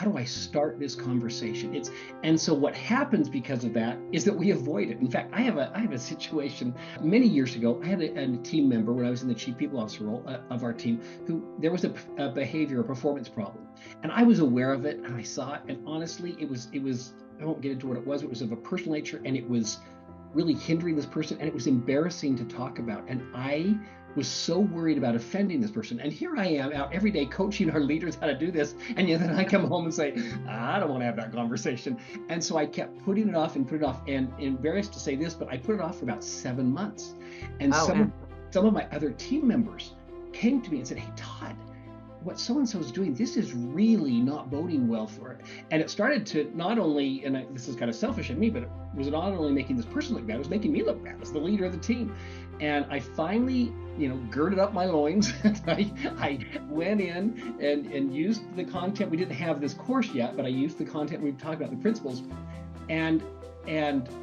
do I start this conversation? And so what happens because of that is that we avoid it. In fact, I have a situation many years ago. I had a team member when I was in the chief people officer role of our team, who there was a behavior, a performance problem, and I was aware of it, and I saw it, and honestly, it was. I won't get into what it was. It was of a personal nature, and it was really hindering this person, and it was embarrassing to talk about. And I was so worried about offending this person. And here I am out every day coaching our leaders how to do this. And then I come home and say, I don't want to have that conversation. And so I kept putting it off and embarrassed to say this, but I put it off for about 7 months. And some of my other team members came to me and said, hey, Todd, what so-and-so is doing, this is really not boding well for it. And it started to not only, this is kind of selfish of me, but it was not only making this person look bad, it was making me look bad as the leader of the team. And I finally, girded up my loins. I went in and used the content. We didn't have this course yet, but I used the content we've talked about, the principles. And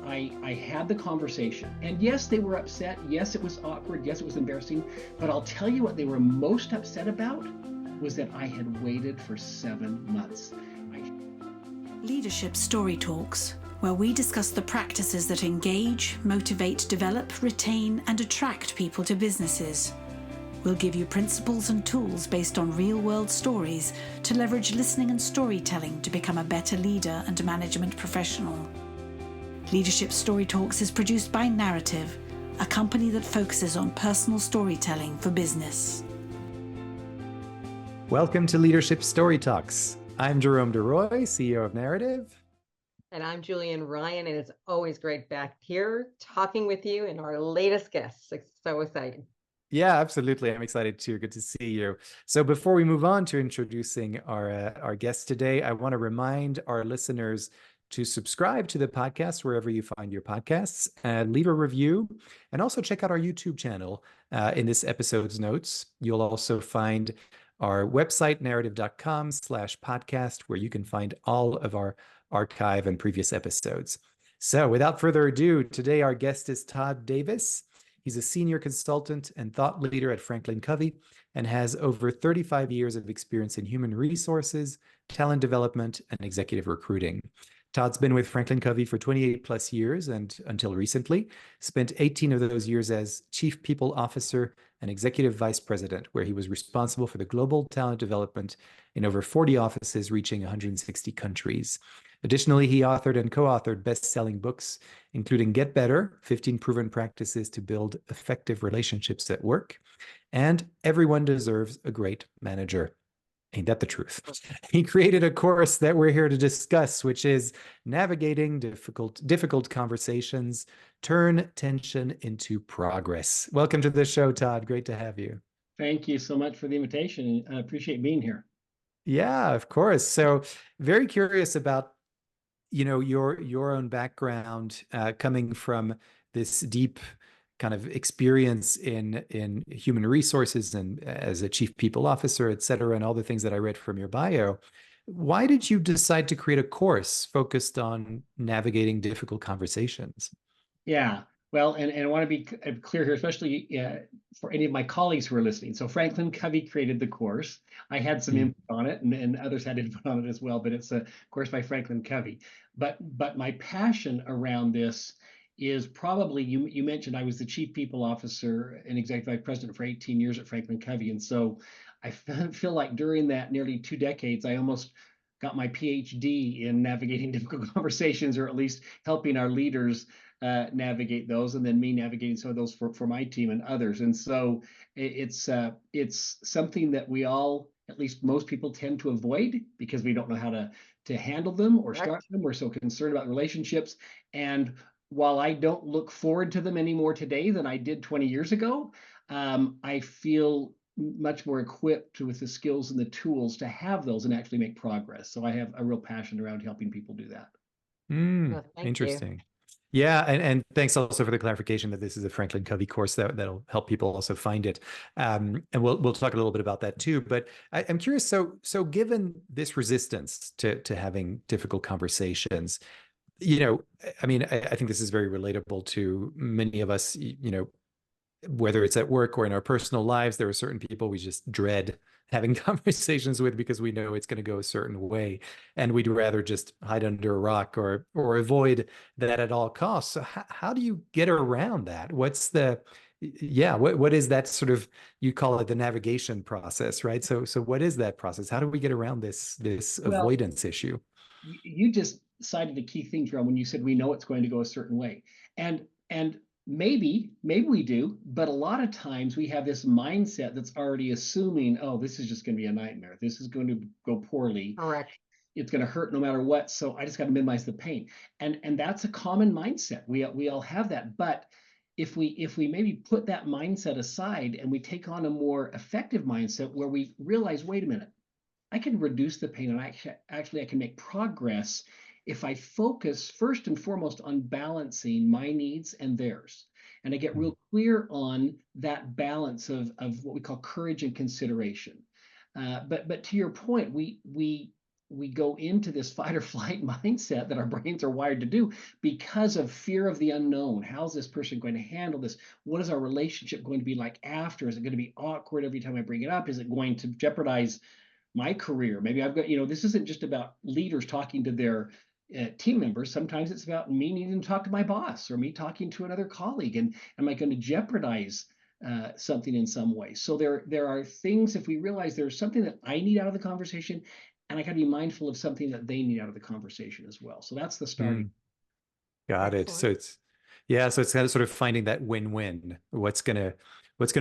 I had the conversation. And yes, they were upset. Yes, it was awkward. Yes, it was embarrassing. But I'll tell you what they were most upset about was that I had waited for 7 months. Leadership Story Talks, where we discuss the practices that engage, motivate, develop, retain, and attract people to businesses. We'll give you principles and tools based on real-world stories to leverage listening and storytelling to become a better leader and management professional. Leadership Story Talks is produced by Narrative, a company that focuses on personal storytelling for business. Welcome to Leadership Story Talks. I'm Jerome CEO of Narrative. And I'm Julienne Ryan, and it's always great back here talking with you and our latest guests. It's so exciting. Yeah, absolutely. I'm excited too. Good to see you. So before we move on to introducing our guest today, I want to remind our listeners to subscribe to the podcast wherever you find your podcasts, leave a review, and also check out our YouTube channel in this episode's notes. You'll also find our website, narrative.com/podcast, where you can find all of our archive and previous episodes. So without further ado, today our guest is Todd Davis. He's a senior consultant and thought leader at Franklin Covey and has over 35 years of experience in human resources, talent development, and executive recruiting. Todd's been with Franklin Covey for 28 plus years and until recently spent 18 of those years as Chief People Officer and Executive Vice President, where he was responsible for the global talent development in over 40 offices reaching 160 countries. Additionally, he authored and co-authored best-selling books, including Get Better, 15 Proven Practices to Build Effective Relationships at Work, and Everyone Deserves a Great Manager. Ain't that the truth? He created a course that we're here to discuss, which is Navigating Difficult Conversations, Turn Tension into Progress. Welcome to the show, Todd. Great to have you. Thank you so much for the invitation. I appreciate being here. Yeah, of course. So very curious about, your own background coming from this deep kind of experience in human resources and as a chief people officer, et cetera, and all the things that I read from your bio. Why did you decide to create a course focused on navigating difficult conversations? Yeah, well, and I want to be clear here, especially for any of my colleagues who are listening. So Franklin Covey created the course. I had some input on it, and others had input on it as well, but it's a course by Franklin Covey. But my passion around this is probably, you mentioned I was the chief people officer and executive vice president for 18 years at Franklin Covey. And so I feel like during that nearly 2 decades, I almost got my PhD in navigating difficult conversations, or at least helping our leaders navigate those, and then me navigating some of those for my team and others. And so it's something that we all, at least most people, tend to avoid because we don't know how to handle them or start them. We're so concerned about relationships. And while I don't look forward to them any more today than I did 20 years ago, I feel much more equipped with the skills and the tools to have those and actually make progress. So I have a real passion around helping people do that. Interesting. Yeah, and thanks also for the clarification that this is a Franklin Covey course that'll help people also find it. And we'll talk a little bit about that too. But I'm curious, so given this resistance to having difficult conversations, I mean, I think this is very relatable to many of us, whether it's at work or in our personal lives. There are certain people we just dread having conversations with because we know it's going to go a certain way, and we'd rather just hide under a rock or avoid that at all costs. So how do you get around that? What's the what is that sort of, you call it the navigation process, right? So what is that process? How do we get around this Well, avoidance issue? you just cited a key thing, Jerome, when you said we know it's going to go a certain way. And maybe we do, but a lot of times we have this mindset that's already assuming, oh, this is just going to be a nightmare. This is going to go poorly. Correct. It's going to hurt no matter what. So I just got to minimize the pain. And that's a common mindset. We all have that. But if we maybe put that mindset aside and we take on a more effective mindset where we realize, wait a minute, I can reduce the pain, and actually I can make progress if I focus first and foremost on balancing my needs and theirs. And I get real clear on that balance of what we call courage and consideration. But to your point, we go into this fight or flight mindset that our brains are wired to do because of fear of the unknown. How's this person going to handle this? What is our relationship going to be like after? Is it going to be awkward every time I bring it up? Is it going to jeopardize my career? Maybe I've got, this isn't just about leaders talking to their team members. Sometimes it's about me needing to talk to my boss or me talking to another colleague. And am I going to jeopardize something in some way? So there are things, if we realize there's something that I need out of the conversation, and I got to be mindful of something that they need out of the conversation as well. So that's the starting. Got it. So it's kind of sort of finding that win-win. What's gonna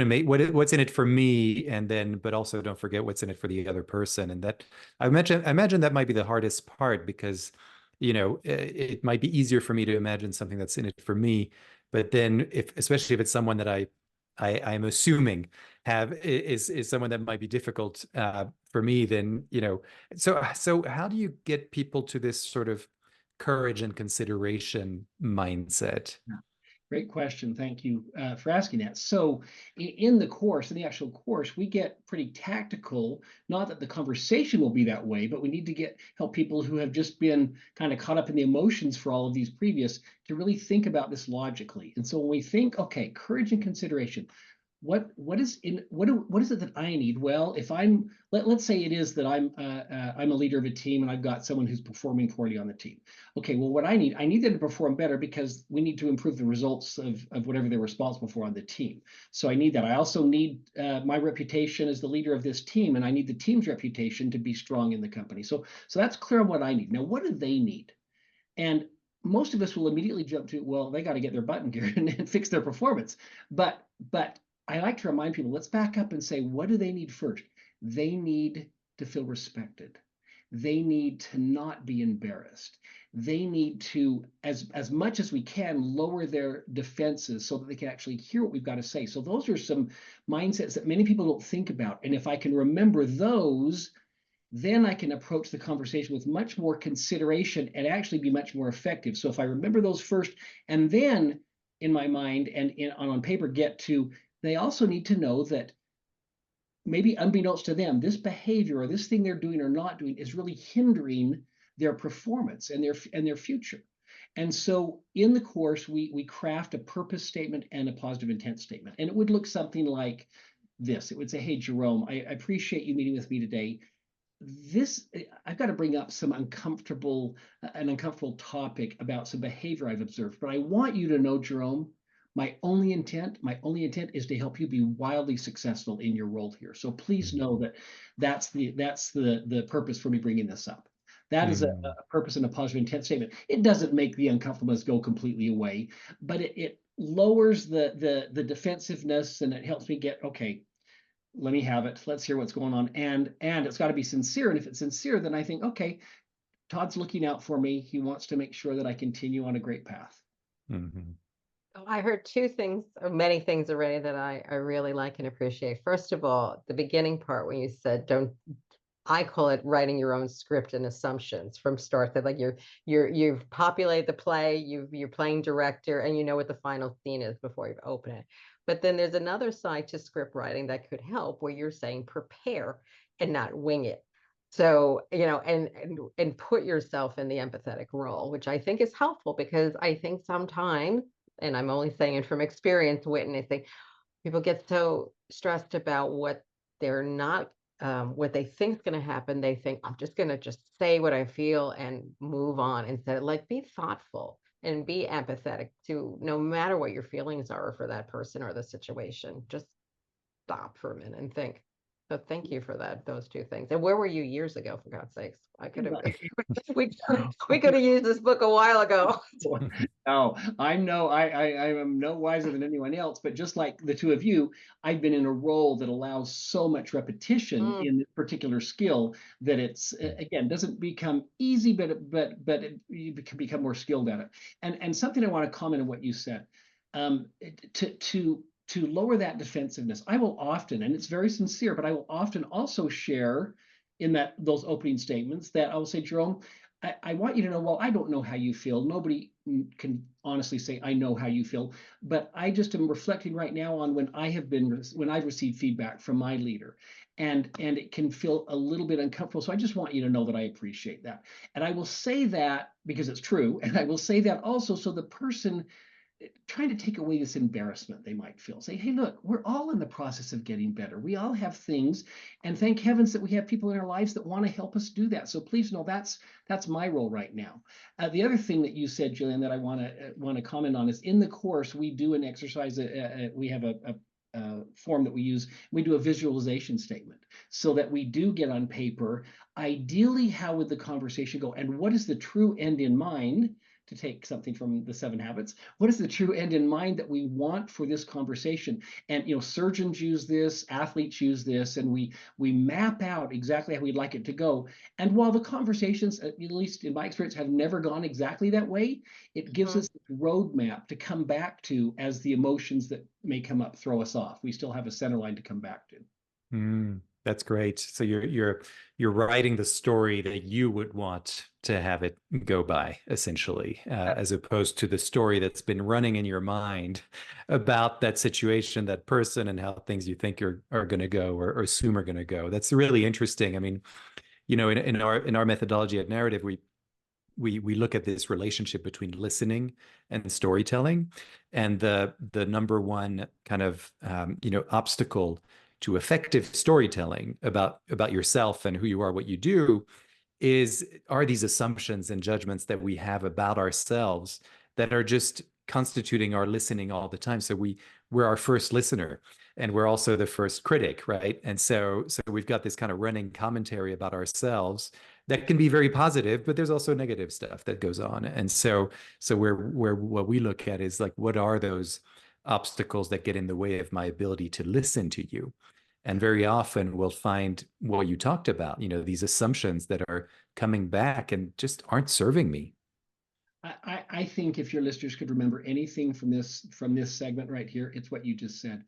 make what's in it for me, and then but also don't forget what's in it for the other person. And that I imagine that might be the hardest part, because it might be easier for me to imagine something that's in it for me, but then especially if it's someone that I'm assuming is someone that might be difficult for me, then so how do you get people to this sort of courage and consideration mindset? Yeah. Great question. Thank you for asking that. So in the actual course, we get pretty tactical. Not that the conversation will be that way, but we need to help people who have just been kind of caught up in the emotions for all of these previous to really think about this logically. And so when we think, okay, courage and consideration, what is it that I need? Well, if let's say it is that I'm a leader of a team and I've got someone who's performing poorly on the team. Okay, well, what I need them to perform better because we need to improve the results of whatever they're responsible for on the team. So I need that. I also need my reputation as the leader of this team, and I need the team's reputation to be strong in the company. So that's clear on what I need. Now, what do they need? And most of us will immediately jump to, well, they got to get their butt in gear and fix their performance. But I like to remind people, let's back up and say, what do they need first? They need to feel respected. They need to not be embarrassed. They need to, as much as we can, lower their defenses so that they can actually hear what we've got to say. So those are some mindsets that many people don't think about. And if I can remember those, then I can approach the conversation with much more consideration and actually be much more effective. So if I remember those first, and then in my mind and on paper get to, they also need to know that maybe unbeknownst to them, this behavior or this thing they're doing or not doing is really hindering their performance and their future. And so in the course, we craft a purpose statement and a positive intent statement. And it would look something like this. It would say, hey, Jerome, I appreciate you meeting with me today. I've got to bring up an uncomfortable topic about some behavior I've observed, but I want you to know, Jerome, my only intent is to help you be wildly successful in your role here. So please know that that's the purpose for me bringing this up. That is a purpose and a positive intent statement. It doesn't make the uncomfortableness go completely away, but it lowers the defensiveness, and it helps me get, okay, let me have it. Let's hear what's going on. And it's got to be sincere. And if it's sincere, then I think, okay, Todd's looking out for me. He wants to make sure that I continue on a great path. Mm-hmm. I heard two things, or many things already, that I really like and appreciate. First of all, the beginning part when you said, I call it writing your own script and assumptions from start. That like you've populated the play, you're playing director, and you know what the final scene is before you open it. But then there's another side to script writing that could help, where you're saying prepare and not wing it. So, and put yourself in the empathetic role, which I think is helpful, because I think sometimes, and I'm only saying it from experience witnessing, people get so stressed about what they're not what they think is going to happen, they think, I'm just going to just say what I feel and move on, instead of like, be thoughtful and be empathetic to no matter what your feelings are for that person or the situation. Just stop for a minute and think. So thank you for those two things. And where were you years ago, for God's sakes? I could have we could have used this book a while ago. Oh, I am no wiser than anyone else, but just like the two of you, I've been in a role that allows so much repetition in this particular skill that it's again doesn't become easy, you can become more skilled at it. And something I want to comment on what you said, to lower that defensiveness, I will often, and it's very sincere, but I will often also share in those opening statements that I will say, Jerome, I want you to know, well, I don't know how you feel. Nobody can honestly say, I know how you feel, but I just am reflecting right now on when I've received feedback from my leader, and it can feel a little bit uncomfortable. So I just want you to know that I appreciate that. And I will say that because it's true. And I will say that also so the person trying to take away this embarrassment they might feel. Say, hey, look, we're all in the process of getting better. We all have things, and thank heavens that we have people in our lives that want to help us do that. So please know that's my role right now. The other thing that you said, Julienne, that I want to comment on is in the course we do an exercise. We have a form that we use. We do a visualization statement so that we do get on paper, ideally, how would the conversation go, and what is the true end in mind. To take something from the 7 habits, what is the true end in mind that we want for this conversation? And surgeons use this, athletes use this, and we map out exactly how we'd like it to go. And while the conversations, at least in my experience, have never gone exactly that way, it gives us a roadmap to come back to as the emotions that may come up throw us off. We still have a center line to come back to. That's great. So you're writing the story that you would want to have it go by, essentially, as opposed to the story that's been running in your mind about that situation, that person, and how things you think are going to go or assume are going to go. That's really interesting. I mean, in our methodology at Narrative, we look at this relationship between listening and storytelling, and the number one kind of obstacle to effective storytelling about yourself and who you are, what you do, are these assumptions and judgments that we have about ourselves that are just constituting our listening all the time. So we're our first listener, and we're also the first critic, right? And so we've got this kind of running commentary about ourselves that can be very positive, but there's also negative stuff that goes on. And so where what we look at is like, what are those obstacles that get in the way of my ability to listen to you? And very often we'll find what you talked about, these assumptions that are coming back and just aren't serving me. I think if your listeners could remember anything from this segment right here, it's what you just said.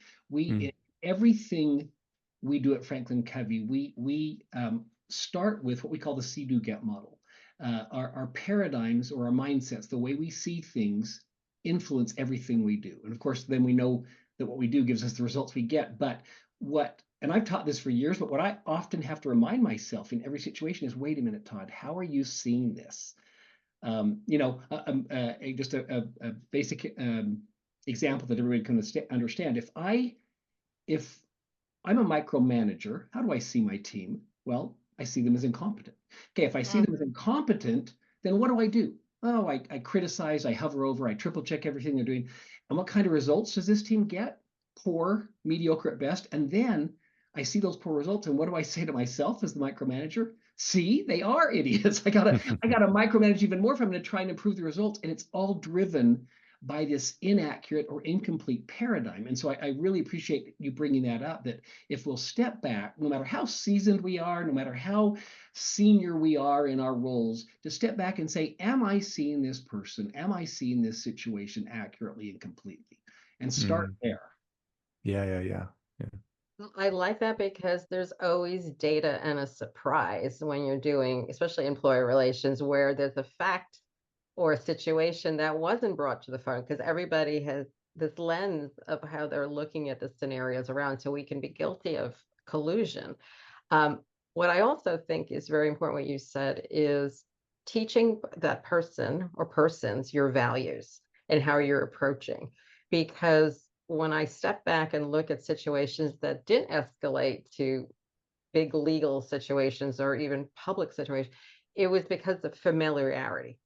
Everything we do at Franklin Covey, we start with what we call the see, do, get model. Our paradigms or our mindsets, the way we see things, influence everything we do. And of course, then we know that what we do gives us the results we get. But and I've taught this for years, but what I often have to remind myself in every situation is, wait a minute, Todd, how are you seeing this? Just a basic example that everybody can understand. If I'm a micromanager, how do I see my team? Well, I see them as incompetent. Okay, if I see them as incompetent, then what do? Oh, I criticize, I hover over, I triple check everything they're doing. And what kind of results does this team get? Poor, mediocre at best. And then I see those poor results, and what do I say to myself as the micromanager? See, they are idiots. I gotta micromanage even more if I'm going to try and improve the results. And it's all driven by this inaccurate or incomplete paradigm. And so I really appreciate you bringing that up, that if we'll step back, no matter how seasoned we are, no matter how senior we are in our roles, to step back and say, am I seeing this person? Am I seeing this situation accurately and completely? And start there. Yeah. I like that, because there's always data and a surprise when you're doing, especially employer relations, where there's a fact or a situation that wasn't brought to the front, because everybody has this lens of how they're looking at the scenarios around, so we can be guilty of collusion. What I also think is very important, what you said, is teaching that person or persons your values and how you're approaching. Because when I step back and look at situations that didn't escalate to big legal situations or even public situations, it was because of familiarity.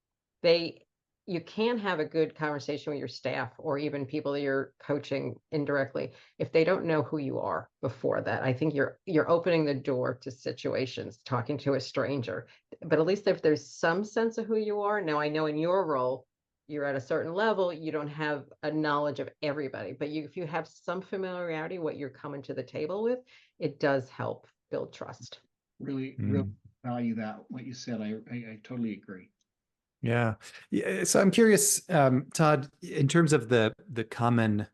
You can have a good conversation with your staff or even people that you're coaching indirectly if they don't know who you are before that. I think you're opening the door to situations, talking to a stranger. But at least if there's some sense of who you are. Now, I know in your role, you're at a certain level, you don't have a knowledge of everybody, but if you have some familiarity, what you're coming to the table with, it does help build trust. Really Mm. value that, what you said. I totally agree. Yeah. So I'm curious, Todd, in terms of the common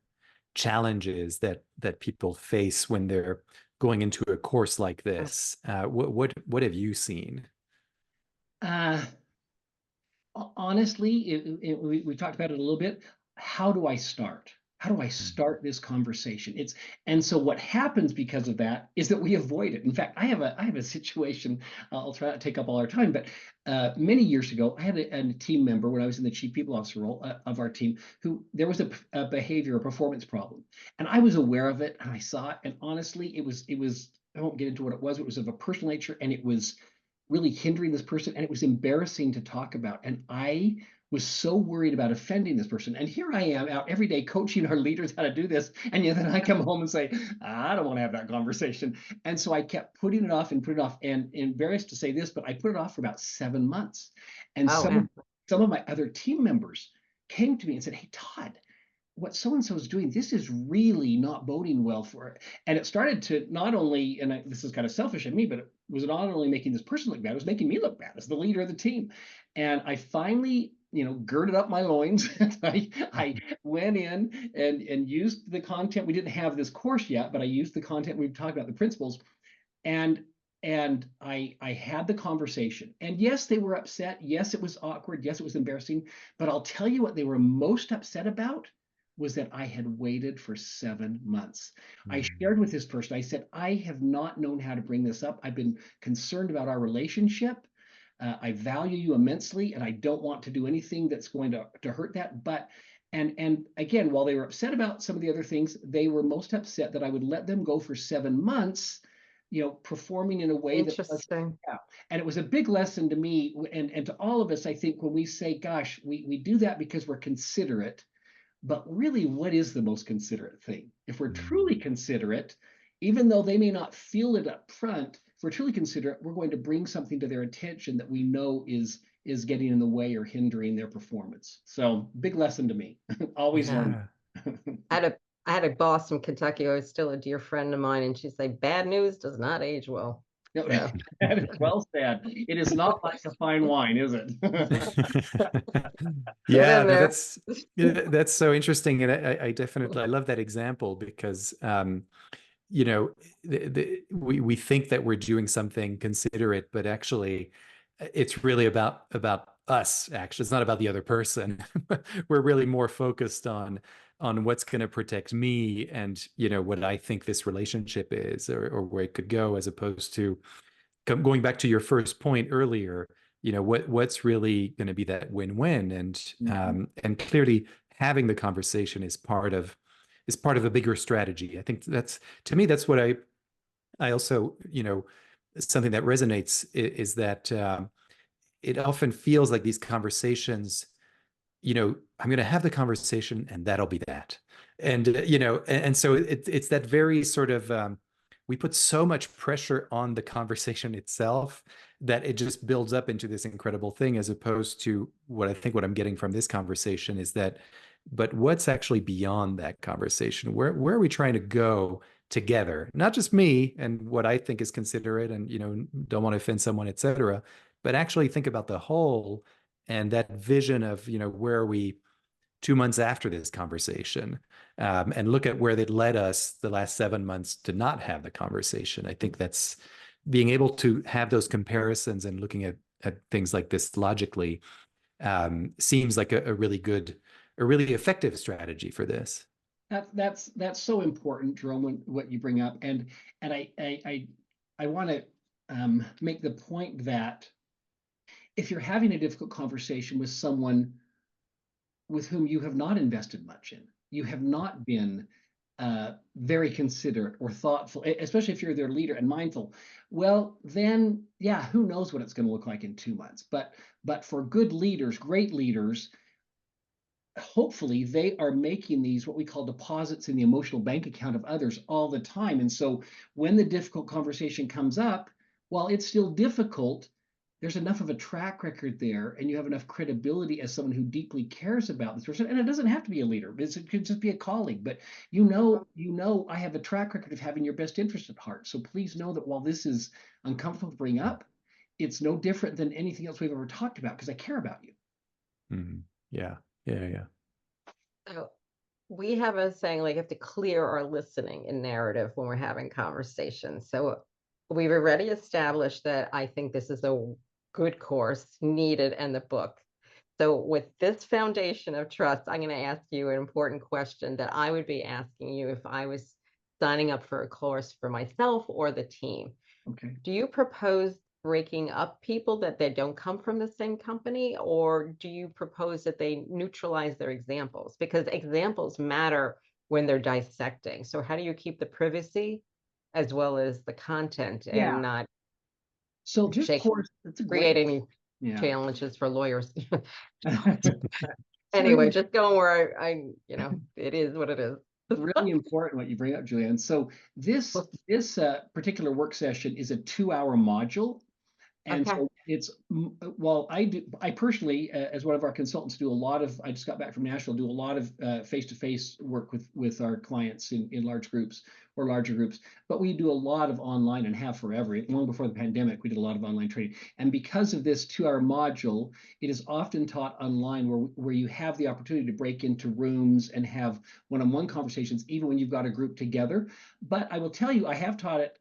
challenges that people face when they're going into a course like this, what have you seen? Honestly, we talked about it a little bit. How do I start? How do I start this conversation? And so what happens because of that is that we avoid it. In fact, I have a situation. I'll try not to take up all our time, but many years ago, I had a team member when I was in the chief people officer role of our team who there was a behavior, a performance problem, and I was aware of it and I saw it. And honestly, it was. I won't get into what it was. It was of a personal nature, and it was really hindering this person, and it was embarrassing to talk about. And I was so worried about offending this person. And here I am out every day coaching our leaders how to do this. And yet then I come home and say, I don't want to have that conversation. And so I kept putting it off and put it off. And embarrassed to say this, but I put it off for about 7 months. And some of my other team members came to me and said, hey, Todd, what so-and-so is doing, this is really not boding well for it. And it started to not only, and this is kind of selfish of me, but it was not only making this person look bad, it was making me look bad as the leader of the team. And I finally, girded up my loins. I went in and used the content. We didn't have this course yet, but I used the content. We've talked about the principles. And I had the conversation. And yes, they were upset. Yes, it was awkward. Yes, it was embarrassing. But I'll tell you what they were most upset about was that I had waited for 7 months. I shared with this person, I said, I have not known how to bring this up. I've been concerned about our relationship. I value you immensely, and I don't want to do anything that's going to hurt that. But, and again, while they were upset about some of the other things, they were most upset that I would let them go for 7 months, performing in a way that was, yeah. And it was a big lesson to me and to all of us, I think, when we say, gosh, we do that because we're considerate. But really, what is the most considerate thing? If we're truly considerate, even though they may not feel it up front, if we're truly considerate, we're going to bring something to their attention that we know is getting in the way or hindering their performance. So big lesson to me. Always learn. I had a boss from Kentucky who is still a dear friend of mine, and she'd say, bad news does not age well. No, that is well said. It is not like a fine wine, is it? Yeah, that's so interesting, and I definitely love that example because we think that we're doing something considerate, but actually, it's really about us. Actually, it's not about the other person. We're really more focused on what's going to protect me and what I think this relationship is or where it could go, as opposed to going back to your first point earlier, what's really going to be that win-win, and clearly having the conversation is part of a bigger strategy. I think to me that's what I also something that resonates is that it often feels like these conversations, I'm going to have the conversation and that'll be that, and and so it's that very sort of we put so much pressure on the conversation itself that it just builds up into this incredible thing, as opposed to what I'm getting from this conversation is that, but what's actually beyond that conversation? Where are we trying to go together? Not just me and what I think is considerate and, don't want to offend someone, et cetera, but actually think about the whole and that vision of, where are we 2 months after this conversation, and look at where they'd led us the last 7 months to not have the conversation. I think that's being able to have those comparisons and looking at things like this logically seems like a really good, a really effective strategy for this. That's so important, Jerome, what you bring up, and I want to make the point that if you're having a difficult conversation with someone with whom you have not invested much in, you have not been very considerate or thoughtful, especially if you're their leader and mindful, well, then, yeah, who knows what it's going to look like in 2 months. But for good leaders, great leaders, hopefully they are making these what we call deposits in the emotional bank account of others all the time. And so when the difficult conversation comes up, while it's still difficult, there's enough of a track record there, and you have enough credibility as someone who deeply cares about this person. And it doesn't have to be a leader; it could just be a colleague. But I have a track record of having your best interest at heart. So please know that while this is uncomfortable to bring up, it's no different than anything else we've ever talked about because I care about you. Mm-hmm. Yeah, yeah. So we have a saying, like, you have to clear our listening and narrative when we're having conversations. So we've already established that I think this is a good course needed in the book. So with this foundation of trust, I'm going to ask you an important question that I would be asking you if I was signing up for a course for myself or the team. Okay. Do you propose breaking up people that they don't come from the same company, or do you propose that they neutralize their examples? Because examples matter when they're dissecting. So how do you keep the privacy as well as the content Yeah. and not So this course, it's a great, creating yeah. challenges for lawyers? It's Anyway, really, just going where it is what it is. really important what you bring up, Julianne. So this particular work session is a 2-hour module. And Okay. so while I personally, as one of our consultants, I just got back from Nashville, do a lot of face-to-face work with our clients in large groups or larger groups, but we do a lot of online and have forever. Long before the pandemic, we did a lot of online training. And because of this 2-hour module, it is often taught online where you have the opportunity to break into rooms and have one-on-one conversations, even when you've got a group together. But I will tell you, I have taught it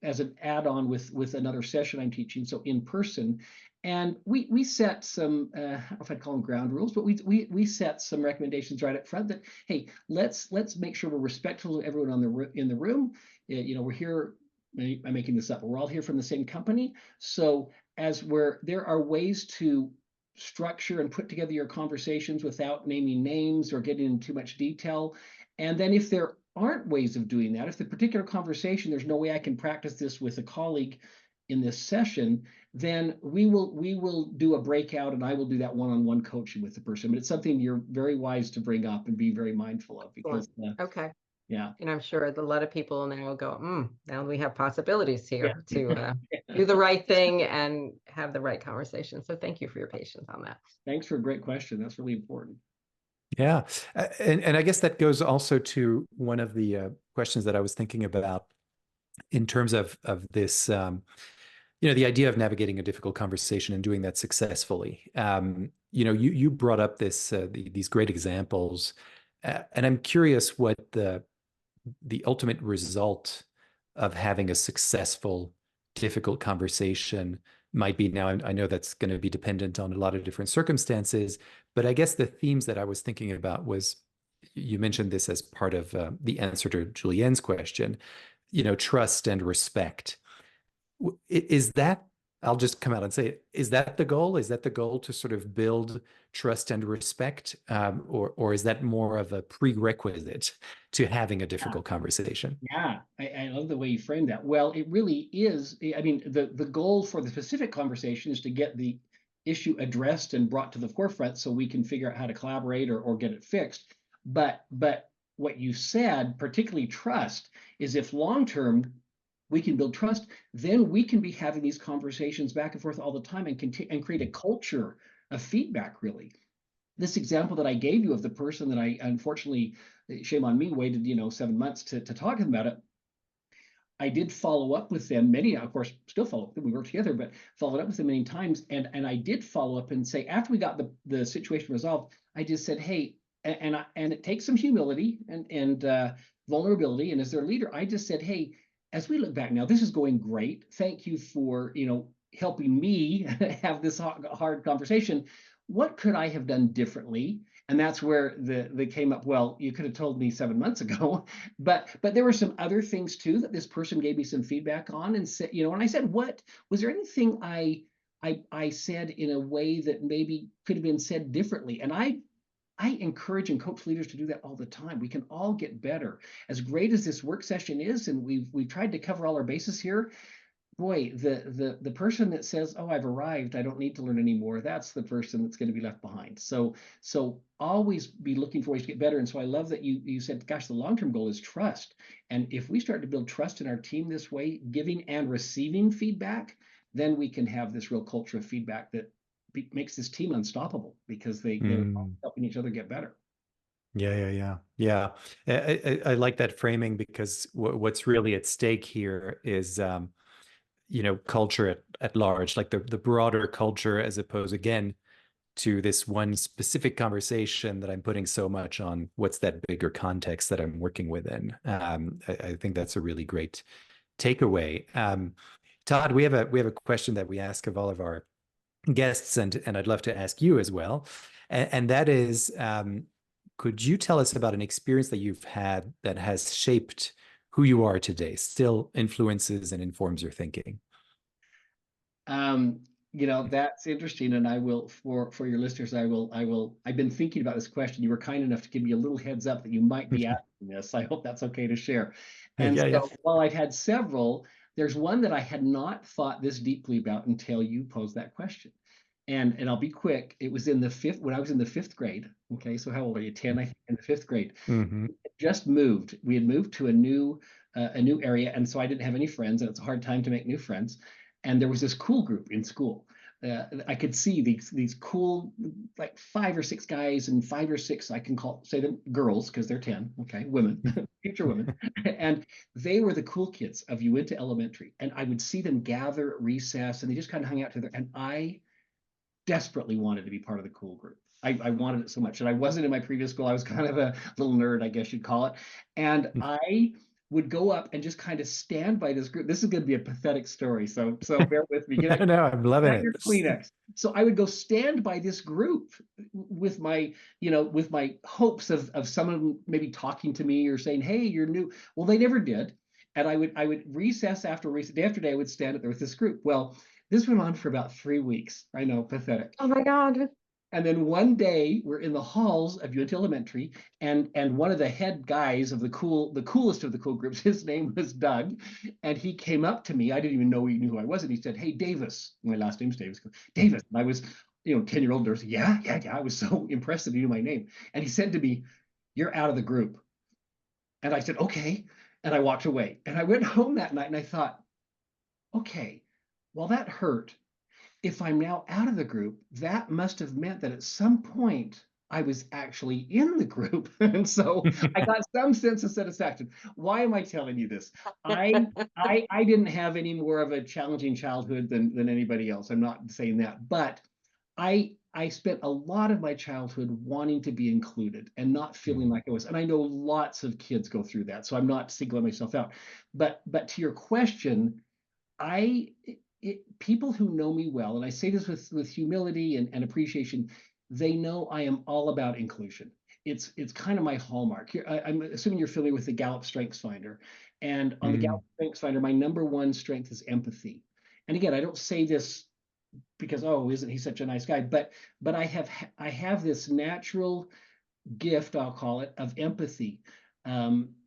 as an add-on with another session I'm teaching, so in person. And we set some, I don't know if I'd call them ground rules, but we set some recommendations right up front that, hey, let's make sure we're respectful of everyone in the room. We're here. I'm making this up. We're all here from the same company. So there are ways to structure and put together your conversations without naming names or getting into too much detail. And then if there aren't ways of doing that, if the particular conversation, there's no way I can practice this with a colleague in this session, then we will do a breakout, and I will do that one-on-one coaching with the person. But it's something you're very wise to bring up and be very mindful of, because Okay. yeah. And I'm sure that a lot of people now will go, now we have possibilities here Yeah. to do the right thing and have the right conversation. So thank you for your patience on that. Thanks for a great question. That's really important. Yeah. And I guess that goes also to one of the questions that I was thinking about in terms of this, the idea of navigating a difficult conversation and doing that successfully. You brought up these great examples, and I'm curious what the ultimate result of having a successful, difficult conversation might be. Now, I know that's going to be dependent on a lot of different circumstances, but I guess the themes that I was thinking about was, you mentioned this as part of the answer to Julienne's question, trust and respect. Is that, I'll just come out and say it, is that the goal? Is that the goal, to sort of build trust and respect? Or is that more of a prerequisite to having a difficult conversation? Yeah, I love the way you framed that. Well, it really is. I mean, the goal for the specific conversation is to get the issue addressed and brought to the forefront so we can figure out how to collaborate or get it fixed. But what you said, particularly trust, is if long term we can build trust, then we can be having these conversations back and forth all the time and create a culture of feedback, really. This example that I gave you of the person that I, unfortunately, shame on me, waited 7 months to talk to them about it. I did follow up with them of course, still follow up with them. We worked together, but followed up with them many times. And I did follow up and say, after we got the situation resolved, I just said, hey, and it takes some humility and vulnerability. And as their leader, I just said, hey, as we look back now, this is going great. Thank you for helping me have this hard conversation. What could I have done differently? And that's where they came up. Well, you could have told me 7 months ago, but there were some other things too that this person gave me some feedback on, and said, and I said, what was there anything I said in a way that maybe could have been said differently? And I I encourage and coach leaders to do that all the time. We can all get better. As great as this work session is, and we've tried to cover all our bases here, boy, the person that says, "Oh, I've arrived, I don't need to learn anymore," that's the person that's going to be left behind. So always be looking for ways to get better. And so I love that you said, gosh, the long-term goal is trust. And if we start to build trust in our team this way, giving and receiving feedback, then we can have this real culture of feedback that makes this team unstoppable because they're all helping each other get better. Yeah. I like that framing, because what's really at stake here is culture at large, like the broader culture, as opposed again to this one specific conversation that I'm putting so much on what's that bigger context that I'm working within. I think that's a really great takeaway. Todd, we have a question that we ask of all of our guests, and I'd love to ask you as well. And that is, could you tell us about an experience that you've had that has shaped who you are today, still influences and informs your thinking? That's interesting. And I will, for your listeners, I've been thinking about this question. You were kind enough to give me a little heads up that you might be asking this. I hope that's okay to share. And while I've had several, there's one that I had not thought this deeply about until you posed that question. And I'll be quick. It was when I was in the fifth grade. Okay, so how old are you? 10, I think, in the fifth grade. Mm-hmm. Just moved. We had moved to a new area, and so I didn't have any friends, and it's a hard time to make new friends. And there was this cool group in school. I could see these cool, like 5 or 6 guys and 5 or 6, I can say them girls because they're 10, okay, women, future women. And they were the cool kids of Uinta Elementary. And I would see them gather at recess, and they just kind of hung out together. And I desperately wanted to be part of the cool group. I wanted it so much. And I wasn't in my previous school. I was kind of a little nerd, I guess you'd call it. And I would go up and just kind of stand by this group. This is going to be a pathetic story, so bear with me. No, I'm loving it. Your Kleenex. So I would go stand by this group with my hopes of someone maybe talking to me or saying, "Hey, you're new." Well, they never did. And I would recess after recess, day after day, I would stand up there with this group. Well, this went on for about 3 weeks. I know, pathetic. Oh my God. And then one day we're in the halls of Uinta Elementary, and one of the head guys of the coolest of the cool groups, his name was Doug, and he came up to me. I didn't even know he knew who I was, and he said, "Hey, Davis." My last name's Davis. Davis. And I was, 10-year-old nurse. Yeah. I was so impressed that he knew my name. And he said to me, "You're out of the group." And I said, "Okay." And I walked away. And I went home that night and I thought, okay, well, that hurt. If I'm now out of the group, that must have meant that at some point I was actually in the group. And so I got some sense of satisfaction. Why am I telling you this? I didn't have any more of a challenging childhood than anybody else. I'm not saying that, but I spent a lot of my childhood wanting to be included and not feeling like I was. And I know lots of kids go through that, so I'm not singling myself out. But to your question, people who know me well, and I say this with humility and appreciation, they know I am all about inclusion. It's kind of my hallmark. I'm assuming you're familiar with the Gallup Strengths Finder. And on the Gallup Strengths Finder, my number one strength is empathy. And again, I don't say this because, oh, isn't he such a nice guy? But I have this natural gift, I'll call it, of empathy.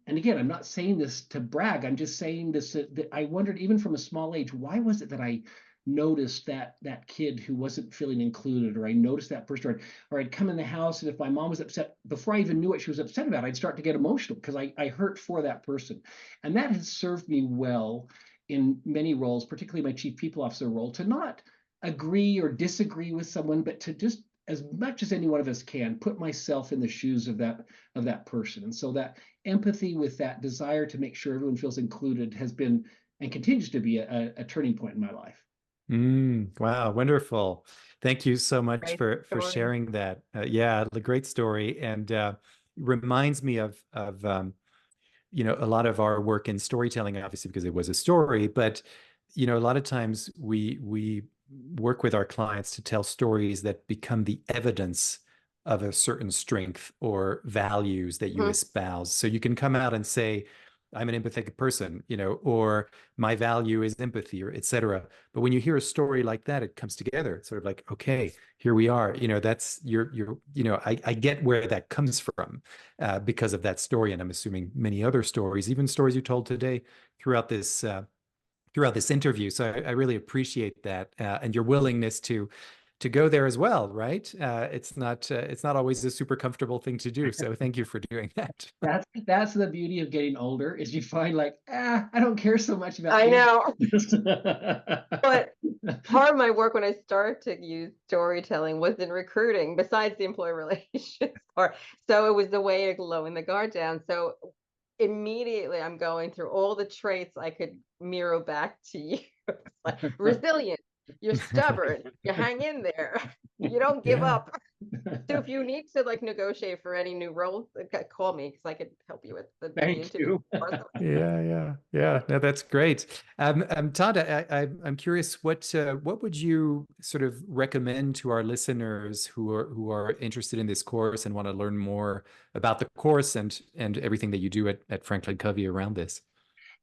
And again, I'm not saying this to brag. I'm just saying this that I wondered, even from a small age, why was it that I noticed that kid who wasn't feeling included, or I noticed that person, or I'd come in the house, and if my mom was upset, before I even knew what she was upset about, I'd start to get emotional because I hurt for that person. And that has served me well in many roles, particularly my chief people officer role, to not agree or disagree with someone, but to just, as much as any one of us can, put myself in the shoes of that person. And so that empathy with that desire to make sure everyone feels included has been and continues to be a turning point in my life. Wow, wonderful. Thank you so much for sharing that. Yeah, the great story. And reminds me of a lot of our work in storytelling, obviously, because it was a story, but a lot of times we work with our clients to tell stories that become the evidence of a certain strength or values that you espouse. So you can come out and say, I'm an empathetic person, or my value is empathy, or etc. But when you hear a story like that, it comes together. It's sort of like, okay, here we are. That's I get where that comes from because of that story, and I'm assuming many other stories, even stories you told today throughout this interview. So I really appreciate that and your willingness to go there as well, right? It's not always a super comfortable thing to do. So thank you for doing that. That's the beauty of getting older, is you find like, I don't care so much about I know. this. But part of my work when I started to use storytelling was in recruiting, besides the employee relations part. So it was the way of lowering the guard down. So immediately I'm going through all the traits I could mirror back to you. Like resilient, you're stubborn, you hang in there, you don't give up. So if you need to like negotiate for any new roles, call me because I could help you with the Thank you. Yeah. No, that's great. Todd, I'm curious, what would you sort of recommend to our listeners who are interested in this course and want to learn more about the course and everything that you do at Franklin Covey around this?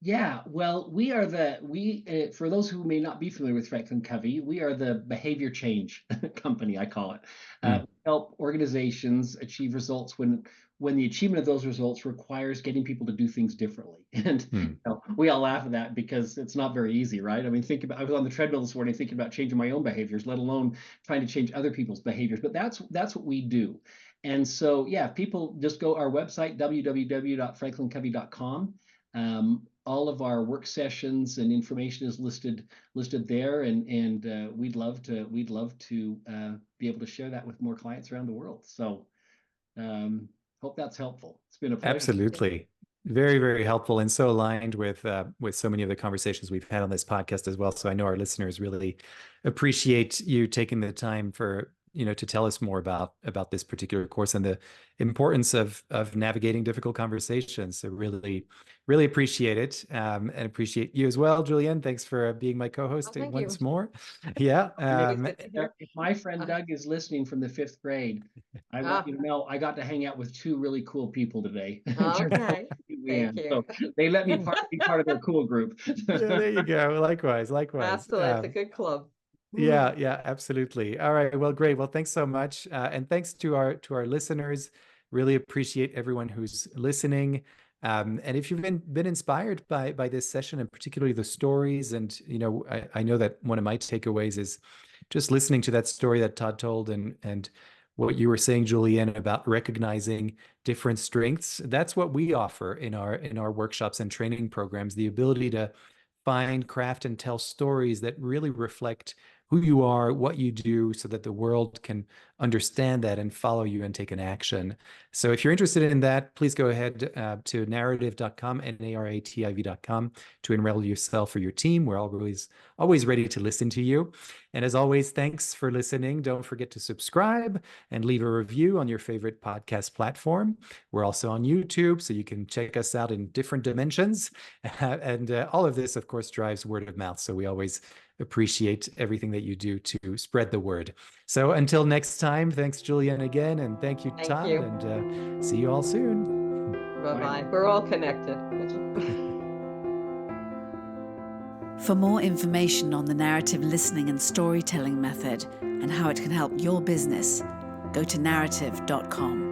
Yeah, well, for those who may not be familiar with Franklin Covey, we are the behavior change company, I call it. Mm. Help organizations achieve results when the achievement of those results requires getting people to do things differently. And we all laugh at that because it's not very easy, right? I mean, I was on the treadmill this morning thinking about changing my own behaviors, let alone trying to change other people's behaviors. But that's what we do. And so, yeah, people just go our website, www.franklincovey.com. All of our work sessions and information is listed there, and we'd love to be able to share that with more clients around the world. So hope that's helpful. It's been a pleasure. Absolutely. Very, very helpful, and so aligned with so many of the conversations we've had on this podcast as well. So I know our listeners really appreciate you taking the time for to tell us more about this particular course and the importance of navigating difficult conversations. So really appreciate it, and appreciate you as well, Julienne. Thanks for being my co-host once more. Yeah. If my friend Doug is listening from the 5th grade, I want you to know I got to hang out with 2 really cool people today. Okay. Thank you. So they let me be part of their cool group. Yeah, there you go. Likewise. Absolutely. It's a good club. Yeah, absolutely. All right. Well, great. Well, thanks so much. And thanks to our listeners. Really appreciate everyone who's listening. And if you've been inspired by this session, and particularly the stories, and I know that one of my takeaways is just listening to that story that Todd told, and what you were saying, Julienne, about recognizing different strengths. That's what we offer in our workshops and training programs, the ability to find, craft, and tell stories that really reflect who you are, what you do, so that the world can understand that and follow you and take an action. So if you're interested in that, please go ahead to narrative.com, NARATIV.com, to enroll yourself or your team. We're always ready to listen to you. And as always, thanks for listening. Don't forget to subscribe and leave a review on your favorite podcast platform. We're also on YouTube, so you can check us out in different dimensions. And all of this, of course, drives word of mouth. So we always appreciate everything that you do to spread the word. So until next time, thanks, Julienne, again. And thank you, Todd. And see you all soon. Bye-bye. We're all connected. For more information on the narrative listening and storytelling method and how it can help your business, go to narrative.com.